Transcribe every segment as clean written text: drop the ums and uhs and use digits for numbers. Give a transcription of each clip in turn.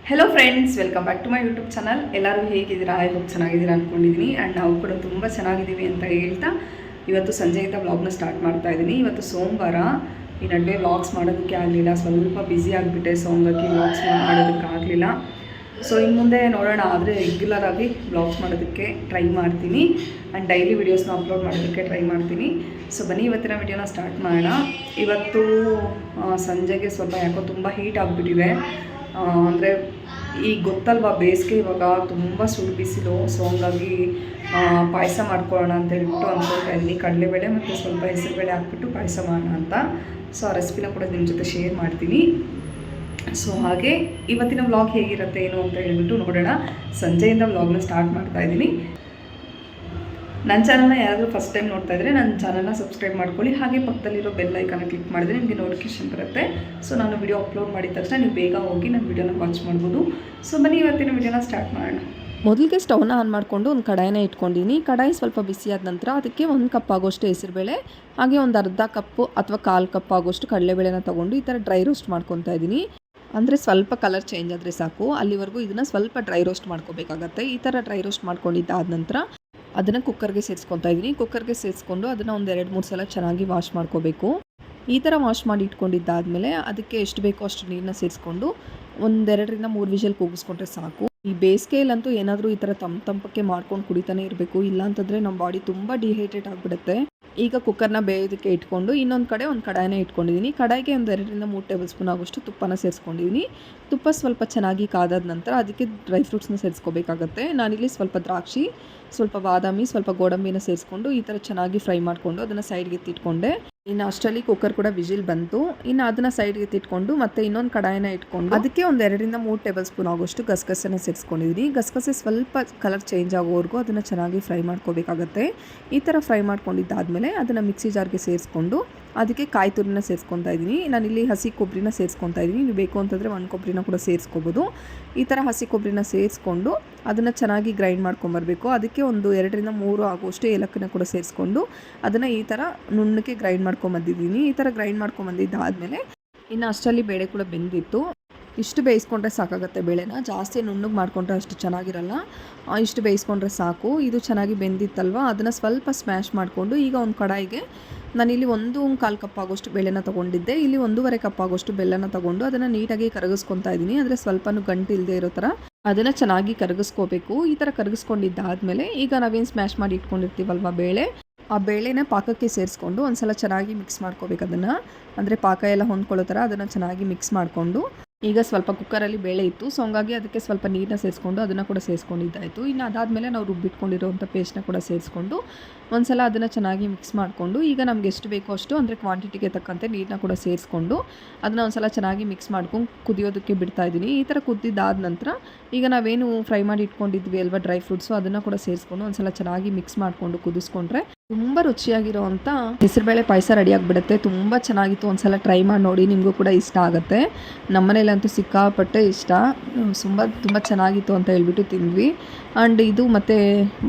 Hello friends, welcome back to my YouTube channel. ಎಲ್ಲರೂ ಹೇಗಿದ್ದೀರಾ? I hope ಚೆನ್ನಾಗಿದ್ದೀರಾ ಅಂದ್ಕೊಂಡಿದ್ದೀನಿ. ಆ್ಯಂಡ್ ನಾವು ಕೂಡ ತುಂಬ ಚೆನ್ನಾಗಿದ್ದೀವಿ ಅಂತ ಹೇಳ್ತಾ ಇವತ್ತು ಸಂಜೆಯಿಂದ ವ್ಲಾಗ್ನ ಸ್ಟಾರ್ಟ್ ಮಾಡ್ತಾ ಇದ್ದೀನಿ. ಇವತ್ತು ಸೋಮವಾರ. ಈ ನಡುವೆ ವ್ಲಾಗ್ಸ್ ಮಾಡೋದಕ್ಕೆ ಆಗಲಿಲ್ಲ, ಸ್ವಲ್ಪ ಬ್ಯುಸಿ ಆಗಿಬಿಟ್ಟೆ. ಸೊ ಹಂಗಾಗಿ ವ್ಲಾಗ್ಸ್ ಮಾಡೋದಕ್ಕಾಗಲಿಲ್ಲ. ಸೊ ಇನ್ನು ಮುಂದೆ ನೋಡೋಣ, ಆದರೆ ರೆಗ್ಯುಲರ್ ಆಗಿ ವ್ಲಾಗ್ಸ್ ಮಾಡೋದಕ್ಕೆ ಟ್ರೈ ಮಾಡ್ತೀನಿ ಆ್ಯಂಡ್ ಡೈಲಿ ವೀಡಿಯೋಸ್ನ ಅಪ್ಲೋಡ್ ಮಾಡೋದಕ್ಕೆ ಟ್ರೈ ಮಾಡ್ತೀನಿ. ಸೊ ಬನ್ನಿ ಇವತ್ತಿನ ವಿಡಿಯೋನ ಸ್ಟಾರ್ಟ್ ಮಾಡೋಣ. ಇವತ್ತು ಸಂಜೆಗೆ ಸ್ವಲ್ಪ ಯಾಕೋ ತುಂಬ ಹೀಟ್ ಆಗಿಬಿಟ್ಟಿದೆ. ಅಂದರೆ ಈಗ ಗೊತ್ತಲ್ವ, ಬೇಸಿಗೆ ಇವಾಗ ತುಂಬ ಸುಡು ಬಿಸಿಲು. ಸೊ ಹಂಗಾಗಿ ಪಾಯಸ ಮಾಡ್ಕೊಳ್ಳೋಣ ಅಂತ ಹೇಳ್ಬಿಟ್ಟು ಅಂದ್ಕೊಳ್ತಾ ಇದ್ದೀನಿ. ಕಡಲೆಬೇಳೆ ಮತ್ತು ಸ್ವಲ್ಪ ಹೆಸರುಬೇಳೆ ಹಾಕ್ಬಿಟ್ಟು ಪಾಯಸ ಮಾಡೋಣ ಅಂತ. ಸೊ ಆ ರೆಸಿಪಿನ ಕೂಡ ನಿಮ್ಮ ಜೊತೆ ಶೇರ್ ಮಾಡ್ತೀನಿ. ಸೊ ಹಾಗೆ ಇವತ್ತಿನ ವ್ಲಾಗ್ ಹೇಗಿರುತ್ತೆ ಏನು ಅಂತ ಹೇಳ್ಬಿಟ್ಟು ನೋಡೋಣ. ಸಂಜೆಯಿಂದ ವ್ಲಾಗ್ನ ಸ್ಟಾರ್ಟ್ ಮಾಡ್ತಾ ಇದ್ದೀನಿ. ನನ್ನ ಚಾನಲ್ನ ಯಾರಾದರೂ ಫಸ್ಟ್ ಟೈಮ್ ನೋಡ್ತಾ ಇದ್ದರೆ ನನ್ನ ಚಾನಲ್ನ ಸಬ್ಸ್ಕ್ರೈಬ್ ಮಾಡ್ಕೊಳ್ಳಿ. ಹಾಗೆ ಪಕ್ಕದಲ್ಲಿರೋ ಬೆಲ್ ಐಕಾನ ಕ್ಲಿಕ್ ಮಾಡಿದ್ರೆ ನಿಮಗೆ ನೋಟಿಫಿಕೇಶನ್ ಬರುತ್ತೆ. ಸೊ ನಾನು ವಿಡಿಯೋ ಅಪ್ಲೋಡ್ ಮಾಡಿದ ತಕ್ಷಣ ನೀವು ಬೇಗ ಹೋಗಿ ನನ್ನ ವಿಡಿಯೋನ ವಾಚ್ ಮಾಡ್ಬೋದು. ಸೊ ಬನ್ನಿ ಇವತ್ತಿನ ವಿಡಿಯೋನ ಸ್ಟಾರ್ಟ್ ಮಾಡೋಣ. ಮೊದಲಿಗೆ ಸ್ಟವ್ನ ಆನ್ ಮಾಡಿಕೊಂಡು ಒಂದು ಕಡಾಯಿನ ಇಟ್ಕೊಂಡಿದ್ದೀನಿ. ಕಡಾಯಿ ಸ್ವಲ್ಪ ಬಿಸಿಯಾದ ನಂತರ ಅದಕ್ಕೆ 1 ಕಪ್ ಆಗೋಷ್ಟು ಹೆಸರುಬೇಳೆ, ಹಾಗೆ ಒಂದು ಅರ್ಧ ಕಪ್ಪು ಅಥವಾ 1/4 ಕಪ್ ಆಗೋಷ್ಟು ಕಡಲೆಬೇಳೆನ ತೊಗೊಂಡು ಈ ಥರ ಡ್ರೈ ರೋಸ್ಟ್ ಮಾಡ್ಕೊತಾ ಇದ್ದೀನಿ. ಅಂದರೆ ಸ್ವಲ್ಪ ಕಲರ್ ಚೇಂಜ್ ಆದರೆ ಸಾಕು, ಅಲ್ಲಿವರೆಗೂ ಇದನ್ನು ಸ್ವಲ್ಪ ಡ್ರೈ ರೋಸ್ಟ್ ಮಾಡ್ಕೋಬೇಕಾಗತ್ತೆ. ಈ ಥರ ಡ್ರೈ ರೋಸ್ಟ್ ಮಾಡ್ಕೊಂಡಿದ್ದಾದ ನಂತರ ಅದನ್ನು ಕುಕ್ಕರ್ಗೆ ಸೇರಿಸ್ಕೊತಾ ಇದ್ದೀನಿ. ಕುಕ್ಕರ್ಗೆ ಸೇರಿಸ್ಕೊಂಡು ಅದನ್ನು ಒಂದು 2-3 ಸಲ ಚೆನ್ನಾಗಿ ವಾಶ್ ಮಾಡ್ಕೋಬೇಕು. ಈ ಥರ ವಾಶ್ ಮಾಡಿ ಇಟ್ಕೊಂಡಿದ್ದಾದಮೇಲೆ ಅದಕ್ಕೆ ಎಷ್ಟು ಬೇಕೋ ಅಷ್ಟು ನೀರನ್ನ ಸೇರಿಸ್ಕೊಂಡು 1-2-3 ವಿಷಲ್ ಕೂಗಿಸ್ಕೊಂಡ್ರೆ ಸಾಕು. ಈ ಬೇಸಿಗೆಯಲ್ಲಂತೂ ಏನಾದರೂ ಈ ಥರ ತಂಪಕ್ಕೆ ಮಾಡ್ಕೊಂಡು ಕುಡಿತಾನೆ ಇರಬೇಕು, ಇಲ್ಲಾಂತಂದರೆ ನಮ್ಮ ಬಾಡಿ ತುಂಬ ಡಿಹೈಡ್ರೇಟ್ ಆಗಿಬಿಡುತ್ತೆ. ಈಗ ಕುಕ್ಕರ್ನ ಬೇಯೋದಕ್ಕೆ ಇಟ್ಕೊಂಡು ಇನ್ನೊಂದು ಕಡೆ ಒಂದು ಕಡಾಯಿನ ಇಟ್ಕೊಂಡಿದ್ದೀನಿ. ಕಡಾಯಿಗೆ 1-2-3 ಟೇಬಲ್ ಸ್ಪೂನ್ ಆಗೋಷ್ಟು ತುಪ್ಪನ ಸೇರಿಸ್ಕೊಂಡಿದ್ದೀನಿ. ತುಪ್ಪ ಸ್ವಲ್ಪ ಚೆನ್ನಾಗಿ ಕಾದಾದ ನಂತರ ಅದಕ್ಕೆ ಡ್ರೈ ಫ್ರೂಟ್ಸ್ನ ಸೇರಿಸ್ಕೋಬೇಕಾಗತ್ತೆ. ನಾನಿಲ್ಲಿ ಸ್ವಲ್ಪ ದ್ರಾಕ್ಷಿ, ಸ್ವಲ್ಪ ಬಾದಾಮಿ, ಸ್ವಲ್ಪ ಗೋಡಂಬಿನ ಸೇರಿಸ್ಕೊಂಡು ಈ ಥರ ಚೆನ್ನಾಗಿ ಫ್ರೈ ಮಾಡಿಕೊಂಡು ಅದನ್ನು ಸೈಡ್ಗೆ ಎತ್ತಿಟ್ಕೊಂಡೆ. ಇನ್ನು ಅಷ್ಟರಲ್ಲಿ ಕುಕ್ಕರ್ ಕೂಡ ವಿಜಿಲ್ ಬಂತು. ಇನ್ನು ಅದನ್ನು ಸೈಡ್ಗೆ ಎತ್ತಿಟ್ಕೊಂಡು ಮತ್ತೆ ಇನ್ನೊಂದು ಕಡಾಯಿನ ಇಟ್ಕೊಂಡು ಅದಕ್ಕೆ 1-2-3 ಟೇಬಲ್ ಸ್ಪೂನ್ ಆಗೋಷ್ಟು ಗಸಗಸೆನ ಸೇರಿಸ್ಕೊಂಡಿದ್ದೀನಿ. ಗಸಗಸೆ ಸ್ವಲ್ಪ ಕಲರ್ ಚೇಂಜ್ ಆಗೋವರೆಗೂ ಅದನ್ನು ಚೆನ್ನಾಗಿ ಫ್ರೈ ಮಾಡ್ಕೋಬೇಕಾಗತ್ತೆ. ಈ ಥರ ಫ್ರೈ ಮಾಡ್ಕೊಂಡಿದ್ದಾದಮೇಲೆ ಅದನ್ನು ಮಿಕ್ಸಿ ಜಾರ್ಗೆ ಸೇರಿಸ್ಕೊಂಡು ಅದಕ್ಕೆ ಕಾಯಿ ತುರಿನ ಸೇರಿಸ್ಕೊತಾ ಇದ್ದೀನಿ. ನಾನಿಲ್ಲಿ ಹಸಿ ಕೊಬ್ಬರಿನ ಸೇರಿಸ್ಕೊತಾ ಇದ್ದೀನಿ. ನೀವು ಬೇಕು ಅಂತಂದರೆ ಒಣ ಕೊಬ್ಬರಿನ ಕೂಡ ಸೇರಿಸ್ಕೋಬೋದು. ಈ ಥರ ಹಸಿ ಕೊಬ್ಬರಿನ ಸೇರಿಸ್ಕೊಂಡು ಅದನ್ನು ಚೆನ್ನಾಗಿ ಗ್ರೈಂಡ್ ಮಾಡ್ಕೊಂಬರ್ಬೇಕು. ಅದಕ್ಕೆ 1-2-3 ಆಗುವಷ್ಟು ಏಲಕ್ಕಿನ ಕೂಡ ಸೇರಿಸ್ಕೊಂಡು ಅದನ್ನು ಈ ಥರ ನುಣ್ಣಗೆ ಗ್ರೈಂಡ್ ಮಾಡ್ಕೊಂಬಂದಿದ್ದೀನಿ. ಈ ಥರ ಗ್ರೈಂಡ್ ಮಾಡ್ಕೊಂಬಂದಿದ್ದಾದಮೇಲೆ ಇನ್ನು ಅಷ್ಟರಲ್ಲಿ ಬೇಳೆ ಕೂಡ ಬೆಂದಿತ್ತು. ಇಷ್ಟು ಬೇಯಿಸ್ಕೊಂಡ್ರೆ ಸಾಕಾಗುತ್ತೆ. ಬೇಳೆನ ಜಾಸ್ತಿ ನುಣ್ಣಗೆ ಮಾಡಿಕೊಂಡ್ರೆ ಅಷ್ಟು ಚೆನ್ನಾಗಿರಲ್ಲ. ಇಷ್ಟು ಬೇಯಿಸ್ಕೊಂಡ್ರೆ ಸಾಕು. ಇದು ಚೆನ್ನಾಗಿ ಬೆಂದಿತ್ತಲ್ವ, ಅದನ್ನು ಸ್ವಲ್ಪ ಸ್ಮ್ಯಾಶ್ ಮಾಡಿಕೊಂಡು ಈಗ ಒಂದು ಕಡಾಯಿಗೆ ನಾನಿಲ್ಲಿ 1/4 ಕಪ್ ಆಗೋಷ್ಟು ಬೇಳೆನ ತೊಗೊಂಡಿದ್ದೆ. ಇಲ್ಲಿ 1.5 ಕಪ್ ಆಗೋಷ್ಟು ಬೆಲ್ಲನ ತೊಗೊಂಡು ಅದನ್ನು ನೀಟಾಗಿ ಕರಗಿಸ್ಕೊತಾ ಇದ್ದೀನಿ. ಅಂದರೆ ಸ್ವಲ್ಪನೂ ಗಂಟು ಇಲ್ಲದೆ ಇರೋ ಥರ ಅದನ್ನು ಚೆನ್ನಾಗಿ ಕರಗಿಸ್ಕೋಬೇಕು. ಈ ಥರ ಕರಗಿಸ್ಕೊಂಡಿದ್ದಾದಮೇಲೆ ಈಗ ನಾವೇನು ಸ್ಮ್ಯಾಶ್ ಮಾಡಿ ಇಟ್ಕೊಂಡಿರ್ತೀವಲ್ವ ಬೇಳೆ, ಆ ಬೇಳೆನ ಪಾಕಕ್ಕೆ ಸೇರಿಸ್ಕೊಂಡು ಒಂದು ಸಲ ಚೆನ್ನಾಗಿ ಮಿಕ್ಸ್ ಮಾಡ್ಕೋಬೇಕು. ಅದನ್ನು ಅಂದರೆ ಪಾಕ ಎಲ್ಲ ಹೊಂದ್ಕೊಳ್ಳೋ ಥರ ಅದನ್ನು ಚೆನ್ನಾಗಿ ಮಿಕ್ಸ್ ಮಾಡಿಕೊಂಡು ಈಗ ಸ್ವಲ್ಪ ಕುಕ್ಕರಲ್ಲಿ ಬೇಳೆ ಇತ್ತು. ಸೊ ಹಂಗಾಗಿ ಅದಕ್ಕೆ ಸ್ವಲ್ಪ ನೀರನ್ನ ಸೇರಿಸ್ಕೊಂಡು ಅದನ್ನು ಕೂಡ ಸೇರಿಸ್ಕೊಂಡಿದ್ದಾಯಿತು. ಇನ್ನು ಅದಾದಮೇಲೆ ನಾವು ರುಬ್ಬಿಟ್ಕೊಂಡಿರೋವಂಥ ಪೇಸ್ಟ್ನ ಕೂಡ ಸೇರಿಸ್ಕೊಂಡು ಒಂದು ಸಲ ಅದನ್ನು ಚೆನ್ನಾಗಿ ಮಿಕ್ಸ್ ಮಾಡಿಕೊಂಡು ಈಗ ನಮ್ಗೆ ಎಷ್ಟು ಬೇಕೋ ಅಷ್ಟು ಅಂದರೆ ಕ್ವಾಂಟಿಟಿಗೆ ತಕ್ಕಂತೆ ನೀರನ್ನ ಕೂಡ ಸೇರಿಸ್ಕೊಂಡು ಅದನ್ನು ಒಂದು ಸಲ ಚೆನ್ನಾಗಿ ಮಿಕ್ಸ್ ಮಾಡ್ಕೊಂಡು ಕುದಿಯೋದಕ್ಕೆ ಬಿಡ್ತಾಯಿದ್ದೀನಿ. ಈ ಥರ ಕುದ್ದಿದ್ದಾದ ನಂತರ ಈಗ ನಾವೇನು ಫ್ರೈ ಮಾಡಿ ಇಟ್ಕೊಂಡಿದ್ವಿ ಅಲ್ವಾ ಡ್ರೈ ಫ್ರೂಟ್ಸು, ಅದನ್ನು ಕೂಡ ಸೇರಿಸ್ಕೊಂಡು ಒಂದು ಸಲ ಚೆನ್ನಾಗಿ ಮಿಕ್ಸ್ ಮಾಡಿಕೊಂಡು ಕುದಿಸ್ಕೊಂಡ್ರೆ ತುಂಬ ರುಚಿಯಾಗಿರೋವಂಥ ಹೆಸರುಬೇಳೆ ಪಾಯಸ ರೆಡಿ ಆಗಿಬಿಡುತ್ತೆ. ತುಂಬ ಚೆನ್ನಾಗಿತ್ತು. ಒಂದು ಸಲ ಟ್ರೈ ಮಾಡಿ ನೋಡಿ, ನಿಮಗೂ ಕೂಡ ಇಷ್ಟ ಆಗುತ್ತೆ. ನಮ್ಮನೇಲಂತೂ ಸಿಕ್ಕಾಪಟ್ಟೆ ಇಷ್ಟ. ತುಂಬ ಚೆನ್ನಾಗಿತ್ತು ಅಂತ ಹೇಳ್ಬಿಟ್ಟು ತಿಂದ್ವಿ. ಆ್ಯಂಡ್ ಇದು ಮತ್ತು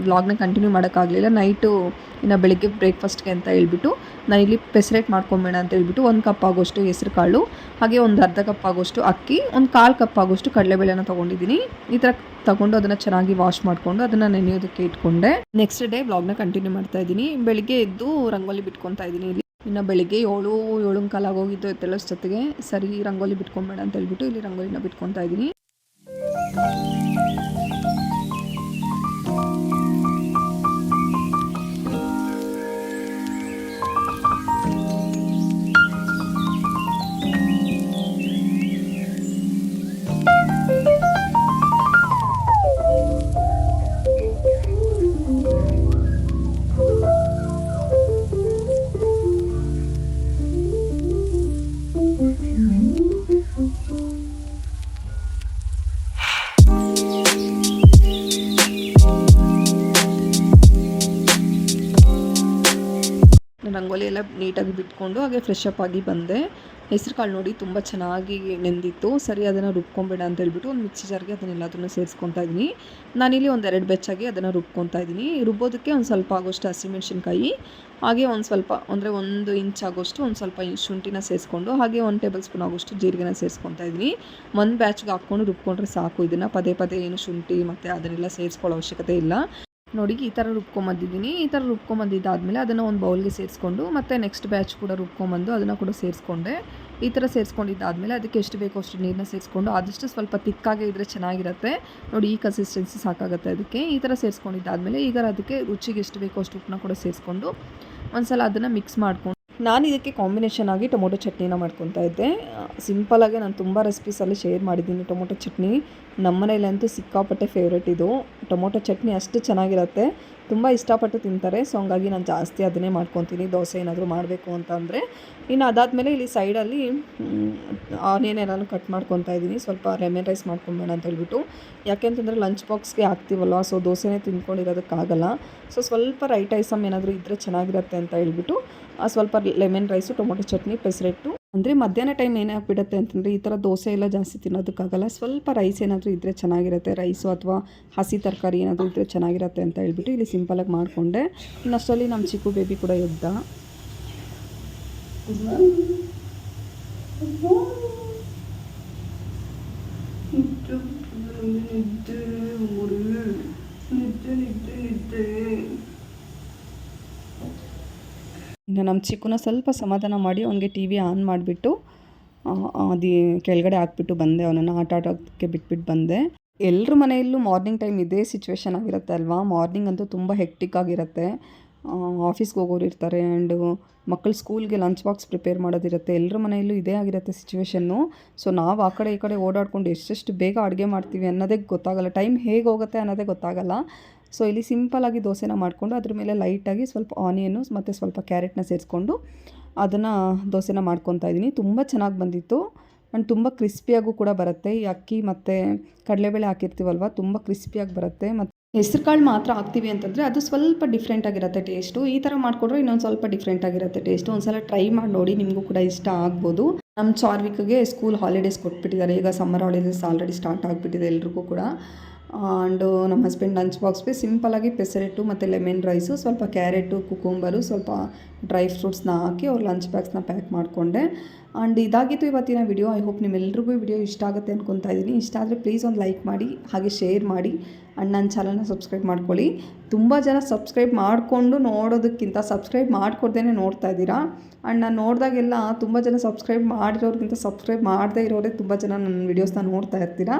ವ್ಲಾಗ್ನ ಕಂಟಿನ್ಯೂ ಮಾಡೋಕ್ಕಾಗಲಿಲ್ಲ. ನೈಟು ಇನ್ನು ಬೆಳಿಗ್ಗೆ ಬ್ರೇಕ್ಫಾಸ್ಟ್ಗೆ ಅಂತ ಹೇಳ್ಬಿಟ್ಟು ನಾನಿಲ್ಲಿ ಪೆಸರೇಟ್ ಮಾಡ್ಕೊಂಬೇಡ ಅಂತ ಹೇಳ್ಬಿಟ್ಟು 1 ಕಪ್ ಆಗೋಷ್ಟು ಹೆಸರು ಕಾಳು, ಹಾಗೆ ಒಂದು ಅರ್ಧ ಕಪ್ ಆಗೋಷ್ಟು ಅಕ್ಕಿ, 1/4 ಕಪ್ ಆಗೋಷ್ಟು ಕಡಲೆಬೇಳೆನ ತೊಗೊಂಡಿದ್ದೀನಿ. ಈ ಥರ ತಗೊಂಡು ಅದನ್ನು ಚೆನ್ನಾಗಿ ವಾಶ್ ಮಾಡಿಕೊಂಡು ಅದನ್ನು ನೆನೆಯೋದಕ್ಕೆ ಇಟ್ಕೊಂಡೆ. ನೆಕ್ಸ್ಟ್ ಡೇ ವ್ಲಾಗ್ನ ಕಂಟಿನ್ಯೂ ಮಾಡ್ತಾ ಇದ್ದೀನಿ. ಬೆಳಿಗ್ಗೆ ಎದ್ದು ರಂಗೋಲಿ ಬಿಟ್ಕೊತಾ ಇದ್ದೀನಿ. ಇಲ್ಲಿ ಇನ್ನು ಬೆಳಿಗ್ಗೆ 7-7:15 ಆಗೋಗಿದ್ದು ಎದ್ದೇಳೋಷ್ಟೊತ್ತಿಗೆ ಸರಿ ರಂಗೋಲಿ ಬಿಟ್ಕೊಂಬೇಡ ಅಂತ ಹೇಳ್ಬಿಟ್ಟು ಇಲ್ಲಿ ರಂಗೋಲಿನ ಬಿಟ್ಕೊತಾ ಇದ್ದೀನಿ. ರಂಗೋಲಿ ಎಲ್ಲ ನೀಟಾಗಿ ಬಿಟ್ಕೊಂಡು ಹಾಗೆ ಫ್ರೆಶ್ ಅಪ್ ಆಗಿ ಬಂದೆ. ಹೆಸ್ರು ಕಾಳು ನೋಡಿ ತುಂಬ ಚೆನ್ನಾಗಿ ನೆಂದಿತ್ತು. ಸರಿ ಅದನ್ನು ರುಬ್ಕೊಂಬೇಡ ಅಂತ ಹೇಳ್ಬಿಟ್ಟು ಒಂದು ಮಿಕ್ಸಿ ಜಾರ್ಗೆ ಅದನ್ನೆಲ್ಲದನ್ನು ಸೇರಿಸ್ಕೊತಾ ಇದ್ದೀನಿ. ನಾನಿಲ್ಲಿ ಒಂದೆರಡು ಬೆಚ್ಚಾಗಿ ಅದನ್ನು ರುಬ್ಕೊತಾ ಇದ್ದೀನಿ. ರುಬ್ಬೋದಕ್ಕೆ ಒಂದು ಸ್ವಲ್ಪ ಆಗೋಷ್ಟು ಹಸಿಮೆಣ್ಸಿನ್ಕಾಯಿ, ಹಾಗೆ ಒಂದು ಸ್ವಲ್ಪ ಅಂದರೆ 1 ಇಂಚ್ ಆಗೋಷ್ಟು ಒಂದು ಸ್ವಲ್ಪ ಶುಂಠಿನ ಸೇರಿಸ್ಕೊಂಡು, ಹಾಗೆ 1 ಟೇಬಲ್ ಸ್ಪೂನ್ ಆಗೋಷ್ಟು ಜೀರಿಗೆನ ಸೇರಿಸ್ಕೊತಾ ಇದ್ದೀನಿ. ಒಂದು ಬ್ಯಾಚ್ಗೆ ಹಾಕ್ಕೊಂಡು ರುಬ್ಕೊಂಡ್ರೆ ಸಾಕು. ಇದನ್ನು ಪದೇ ಪದೇ ಏನು ಶುಂಠಿ ಮತ್ತು ಅದನ್ನೆಲ್ಲ ಸೇರಿಸ್ಕೊಳ್ಳೋ ಅವಶ್ಯಕತೆ ಇಲ್ಲ. ನೋಡಿ ಈ ಥರ ರುಬ್ಕೊಂಬಂದಿದ್ದೀನಿ. ಈ ಥರ ರುಬ್ಕೊಂಬಂದಿದ್ದಾದಮೇಲೆ ಅದನ್ನು ಒಂದು ಬೌಲ್ಗೆ ಸೇರಿಸ್ಕೊಂಡು, ಮತ್ತು ನೆಕ್ಸ್ಟ್ ಬ್ಯಾಚ್ ಕೂಡ ರುಬ್ಕೊಂಬಂದು ಅದನ್ನು ಕೂಡ ಸೇರಿಸ್ಕೊಂಡೆ. ಈ ಥರ ಸೇರಿಸ್ಕೊಂಡಿದ್ದಾದಮೇಲೆ ಅದಕ್ಕೆ ಎಷ್ಟು ಬೇಕೋ ಅಷ್ಟು ನೀರನ್ನ ಸೇರಿಸ್ಕೊಂಡು, ಆದಷ್ಟು ಸ್ವಲ್ಪ ತಿಕ್ಕಾಗೇ ಇದ್ದರೆ ಚೆನ್ನಾಗಿರುತ್ತೆ. ನೋಡಿ ಈ ಕನ್ಸಿಸ್ಟೆನ್ಸಿ ಸಾಕಾಗುತ್ತೆ ಅದಕ್ಕೆ. ಈ ಥರ ಸೇರಿಸ್ಕೊಂಡಿದ್ದಾದಮೇಲೆ ಈಗ ಅದಕ್ಕೆ ರುಚಿಗೆ ಎಷ್ಟು ಬೇಕೋ ಅಷ್ಟು ಉಪ್ಪನ್ನ ಕೂಡ ಸೇರಿಸ್ಕೊಂಡು ಒಂದು ಸಲ ಅದನ್ನು ಮಿಕ್ಸ್ ಮಾಡ್ಕೊಂಡು, ನಾನು ಇದಕ್ಕೆ ಕಾಂಬಿನೇಷನ್ ಆಗಿ ಟೊಮೊಟೊ ಚಟ್ನಿನ ಮಾಡ್ಕೊತಾ ಇದ್ದೆ. ಸಿಂಪಲಾಗಿ ನಾನು ತುಂಬ ರೆಸಿಪೀಸಲ್ಲಿ ಶೇರ್ ಮಾಡಿದ್ದೀನಿ ಟೊಮೊಟೊ ಚಟ್ನಿ. ನಮ್ಮ ಮನೇಲಂತೂ ಸಿಕ್ಕಾಪಟ್ಟೆ ಫೇವ್ರೇಟ್ ಇದು. ಟೊಮೊಟೊ ಚಟ್ನಿ ಅಷ್ಟು ಚೆನ್ನಾಗಿರುತ್ತೆ, ತುಂಬ ಇಷ್ಟಪಟ್ಟು ತಿಂತಾರೆ. ಸೊ ಹಂಗಾಗಿ ನಾನು ಜಾಸ್ತಿ ಅದನ್ನೇ ಮಾಡ್ಕೊತೀನಿ ದೋಸೆ ಏನಾದರೂ ಮಾಡಬೇಕು ಅಂತ ಅಂದರೆ. ಇನ್ನು ಅದಾದಮೇಲೆ ಇಲ್ಲಿ ಸೈಡಲ್ಲಿ ಆನಿಯನ್ ಎಲ್ಲನೂ ಕಟ್ ಮಾಡ್ಕೊತಾ ಇದ್ದೀನಿ, ಸ್ವಲ್ಪ ಲೆಮನ್ ರೈಸ್ ಮಾಡ್ಕೊಬೇಡ ಅಂತ ಹೇಳ್ಬಿಟ್ಟು. ಯಾಕೆಂತಂದರೆ ಲಂಚ್ ಬಾಕ್ಸ್ಗೆ ಹಾಕ್ತೀವಲ್ವ, ಸೊ ದೋಸೆನೇ ತಿಂದ್ಕೊಂಡಿರೋದಕ್ಕಾಗಲ್ಲ. ಸೊ ಸ್ವಲ್ಪ ರೈಟ್ ಐಟಮ್ ಏನಾದರೂ ಇದ್ದರೆ ಚೆನ್ನಾಗಿರುತ್ತೆ ಅಂತ ಹೇಳ್ಬಿಟ್ಟು ಸ್ವಲ್ಪ ಲೆಮನ್ ರೈಸು, ಟೊಮೊಟೊ ಚಟ್ನಿ, ಪೆಸರೆಟ್ಟು. ಅಂದರೆ ಮಧ್ಯಾಹ್ನ ಟೈಮ್ ಏನಾಗ್ಬಿಡುತ್ತೆ ಅಂತಂದರೆ ಈ ಥರ ದೋಸೆ ಎಲ್ಲ ಜಾಸ್ತಿ ತಿನ್ನೋದಕ್ಕಾಗಲ್ಲ. ಸ್ವಲ್ಪ ರೈಸ್ ಏನಾದರೂ ಇದ್ದರೆ ಚೆನ್ನಾಗಿರುತ್ತೆ, ರೈಸು ಅಥವಾ ಹಸಿ ತರಕಾರಿ ಏನಾದರೂ ಇದ್ದರೆ ಚೆನ್ನಾಗಿರುತ್ತೆ ಅಂತ ಹೇಳ್ಬಿಟ್ಟು ಇಲ್ಲಿ ಸಿಂಪಲಾಗಿ ಮಾಡಿಕೊಂಡೆ. ಇನ್ನಷ್ಟರಲ್ಲಿ ನಮ್ಮ ಚಿಕ್ಕು ಬೇಬಿ ಕೂಡ ಎದ್ದ. ಇನ್ನು ನಮ್ಮ ಚಿಕ್ಕನ ಸ್ವಲ್ಪ ಸಮಾಧಾನ ಮಾಡಿ ಅವನಿಗೆ ಟಿ ವಿ ಆನ್ ಮಾಡಿಬಿಟ್ಟು ಅದು ಕೆಳಗಡೆ ಹಾಕ್ಬಿಟ್ಟು ಬಂದೆ. ಅವನನ್ನು ಆಟ ಆಡೋಕ್ಕೆ ಬಿಟ್ಬಿಟ್ಟು ಬಂದೆ. ಎಲ್ಲರ ಮನೆಯಲ್ಲೂ ಮಾರ್ನಿಂಗ್ ಟೈಮ್ ಇದೇ ಸಿಚುವೇಶನ್ ಆಗಿರುತ್ತೆ ಅಲ್ವಾ. ಮಾರ್ನಿಂಗ್ ಅಂತೂ ತುಂಬ ಹೆಕ್ಟಿಕ್ ಆಗಿರುತ್ತೆ. ಆಫೀಸ್ಗೆ ಹೋಗೋರು ಇರ್ತಾರೆ, ಆ್ಯಂಡ್ ಮಕ್ಕಳು ಸ್ಕೂಲ್ಗೆ ಲಂಚ್ ಬಾಕ್ಸ್ ಪ್ರಿಪೇರ್ ಮಾಡೋದಿರುತ್ತೆ. ಎಲ್ಲರ ಮನೆಯಲ್ಲೂ ಇದೇ ಆಗಿರುತ್ತೆ ಸಿಚುವೇಶನ್ನು. ಸೊ ನಾವು ಆ ಕಡೆ ಈ ಕಡೆ ಓಡಾಡ್ಕೊಂಡು ಎಷ್ಟೆಷ್ಟು ಬೇಗ ಅಡುಗೆ ಮಾಡ್ತೀವಿ ಅನ್ನೋದೇ ಗೊತ್ತಾಗಲ್ಲ, ಟೈಮ್ ಹೇಗೆ ಹೋಗುತ್ತೆ ಅನ್ನೋದೇ ಗೊತ್ತಾಗಲ್ಲ. ಸೊ ಇಲ್ಲಿ ಸಿಂಪಲಾಗಿ ದೋಸೆನ ಮಾಡಿಕೊಂಡು ಅದ್ರ ಮೇಲೆ ಲೈಟಾಗಿ ಸ್ವಲ್ಪ ಆನಿಯನ್ನು ಮತ್ತು ಸ್ವಲ್ಪ ಕ್ಯಾರೆಟ್ನ ಸೇರಿಸ್ಕೊಂಡು ಅದನ್ನು ದೋಸೆನ ಮಾಡ್ಕೊತಾ ಇದ್ದೀನಿ. ತುಂಬ ಚೆನ್ನಾಗಿ ಬಂದಿತ್ತು, ಆ್ಯಂಡ್ ತುಂಬ ಕ್ರಿಸ್ಪಿಯಾಗೂ ಕೂಡ ಬರುತ್ತೆ. ಈ ಅಕ್ಕಿ ಮತ್ತು ಕಡಲೆಬೇಳೆ ಹಾಕಿರ್ತೀವಲ್ವ, ತುಂಬ ಕ್ರಿಸ್ಪಿಯಾಗಿ ಬರುತ್ತೆ. ಮತ್ತು ಹೆಸ್ರು ಕಾಳು ಮಾತ್ರ ಹಾಕ್ತೀವಿ ಅಂತಂದರೆ ಅದು ಸ್ವಲ್ಪ ಡಿಫ್ರೆಂಟಾಗಿರುತ್ತೆ ಟೇಸ್ಟು. ಈ ಥರ ಮಾಡಿಕೊಂಡ್ರೆ ಇನ್ನೊಂದು ಸ್ವಲ್ಪ ಡಿಫ್ರೆಂಟಾಗಿರುತ್ತೆ ಟೇಸ್ಟು. ಒಂದು ಸಲ ಟ್ರೈ ಮಾಡಿ ನೋಡಿ, ನಿಮಗೂ ಕೂಡ ಇಷ್ಟ ಆಗ್ಬೋದು. ನಮ್ಮ ಚಾರ್ವಿಕ್ಗೆ ಸ್ಕೂಲ್ ಹಾಲಿಡೇಸ್ ಕೊಟ್ಬಿಟ್ಟಿದ್ದಾರೆ. ಈಗ ಸಮ್ಮರ್ ಹಾಲಿಡೇಸ್ ಆಲ್ರೆಡಿ ಸ್ಟಾರ್ಟ್ ಆಗಿಬಿಟ್ಟಿದೆ ಎಲ್ರಿಗೂ ಕೂಡ. ಆ್ಯಂಡು ನಮ್ಮ ಹಸ್ಬೆಂಡ್ ಲಂಚ್ ಬಾಕ್ಸ್ಗೆ ಸಿಂಪಲಾಗಿ ಪೆಸರೆಟ್ಟು ಮತ್ತು ಲೆಮನ್ ರೈಸು, ಸ್ವಲ್ಪ ಕ್ಯಾರೆಟು, ಕುಕುಂಬರು, ಸ್ವಲ್ಪ ಡ್ರೈ ಫ್ರೂಟ್ಸ್ನ ಹಾಕಿ ಅವ್ರ ಲಂಚ್ ಬಾಕ್ಸ್ನ ಪ್ಯಾಕ್ ಮಾಡಿಕೊಂಡೆ. ಆ್ಯಂಡ್ ಇದಾಗಿತ್ತು ಇವತ್ತಿನ ವಿಡಿಯೋ. ಐ ಹೋಪ್ ನಿಮ್ಮೆಲ್ರಿಗೂ ವಿಡಿಯೋ ಇಷ್ಟ ಆಗುತ್ತೆ ಅಂದ್ಕೊತಾ ಇದ್ದೀನಿ. ಇಷ್ಟ ಆದರೆ ಪ್ಲೀಸ್ ಒಂದು ಲೈಕ್ ಮಾಡಿ, ಹಾಗೆ ಶೇರ್ ಮಾಡಿ, ಆ್ಯಂಡ್ ನನ್ನ ಚಾನಲ್ನ ಸಬ್ಸ್ಕ್ರೈಬ್ ಮಾಡ್ಕೊಳ್ಳಿ. ತುಂಬ ಜನ ಸಬ್ಸ್ಕ್ರೈಬ್ ಮಾಡಿಕೊಂಡು ನೋಡೋದಕ್ಕಿಂತ ಸಬ್ಸ್ಕ್ರೈಬ್ ಮಾಡಿಕೊಡ್ದೇ ನೋಡ್ತಾ ಇದ್ದೀರಾ. ಆ್ಯಂಡ್ ನಾನು ನೋಡಿದಾಗೆಲ್ಲ ತುಂಬ ಜನ ಸಬ್ಸ್ಕ್ರೈಬ್ ಮಾಡಿರೋರ್ಗಿಂತ ಸಬ್ಸ್ಕ್ರೈಬ್ ಮಾಡದೇ ಇರೋರೇ ತುಂಬ ಜನ ನನ್ನ ವೀಡಿಯೋಸ್ನ ನೋಡ್ತಾ ಇರ್ತೀರಾ.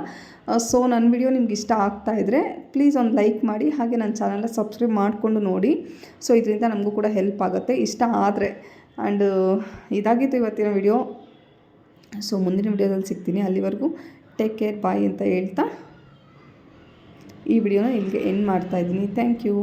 ಸೊ ನನ್ನ ವಿಡಿಯೋ ನಿಮ್ಗೆ ಇಷ್ಟ ಆಗ್ತಾಯಿದ್ರೆ ಪ್ಲೀಸ್ ಒಂದು ಲೈಕ್ ಮಾಡಿ, ಹಾಗೆ ನನ್ನ ಚಾನಲ್ನ ಸಬ್ಸ್ಕ್ರೈಬ್ ಮಾಡಿಕೊಂಡು ನೋಡಿ. ಸೊ ಇದರಿಂದ ನಮಗೂ ಕೂಡ ಹೆಲ್ಪ್ ಆಗುತ್ತೆ ಇಷ್ಟ ಆದರೆ. ಆ್ಯಂಡ್ ಇದಾಗಿತ್ತು ಇವತ್ತಿನ ವಿಡಿಯೋ. ಸೊ ಮುಂದಿನ ವಿಡಿಯೋದಲ್ಲಿ ಸಿಗ್ತೀನಿ. ಅಲ್ಲಿವರೆಗೂ ಟೇಕ್ ಕೇರ್, ಬಾಯ್ ಅಂತ ಹೇಳ್ತಾ ಈ ವಿಡಿಯೋನ ಇಲ್ಲಿಗೆ ಎಂಡ್ ಮಾಡ್ತಾಯಿದ್ದೀನಿ. Thank you.